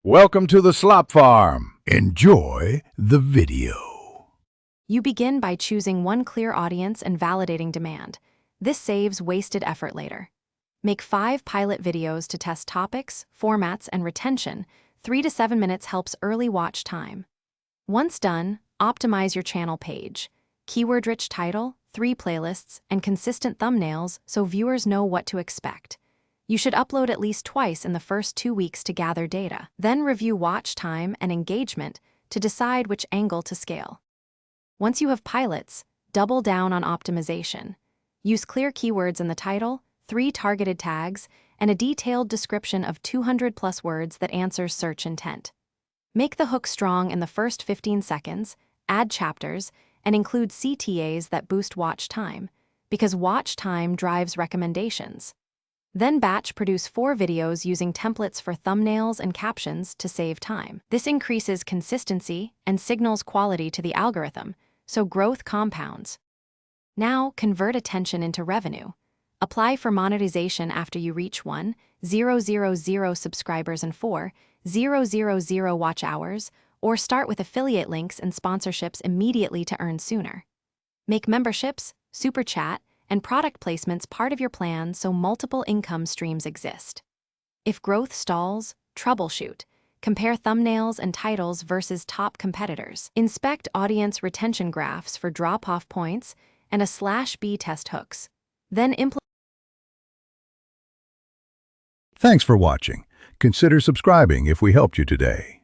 Welcome to the Slop Farm. Enjoy the video. You begin by choosing one clear audience and validating demand. This saves wasted effort later. Make 5 pilot videos to test topics, formats, and retention. 3 to 7 minutes helps early watch time. Once done, optimize your channel page. Keyword-rich title, 3 playlists, and consistent thumbnails so viewers know what to expect. You should upload at least twice in the first 2 weeks to gather data. Then review watch time and engagement to decide which angle to scale. Once you have pilots, double down on optimization. Use clear keywords in the title, 3 targeted tags, and a detailed description of 200+ words that answers search intent. Make the hook strong in the first 15 seconds, add chapters, and include CTAs that boost watch time, because watch time drives recommendations. Then batch produce 4 videos using templates for thumbnails and captions to save time. This increases consistency and signals quality to the algorithm, so growth compounds. Now convert attention into revenue. Apply for monetization after you reach 1,000 subscribers and 4,000 watch hours, or start with affiliate links and sponsorships immediately to earn sooner. Make memberships, super chat, and product placements part of your plan so multiple income streams exist. If growth stalls, troubleshoot. Compare thumbnails and titles versus top competitors. Inspect audience retention graphs for drop-off points and a /B test hooks. Then implement. Thanks for watching. Consider subscribing if we helped you today.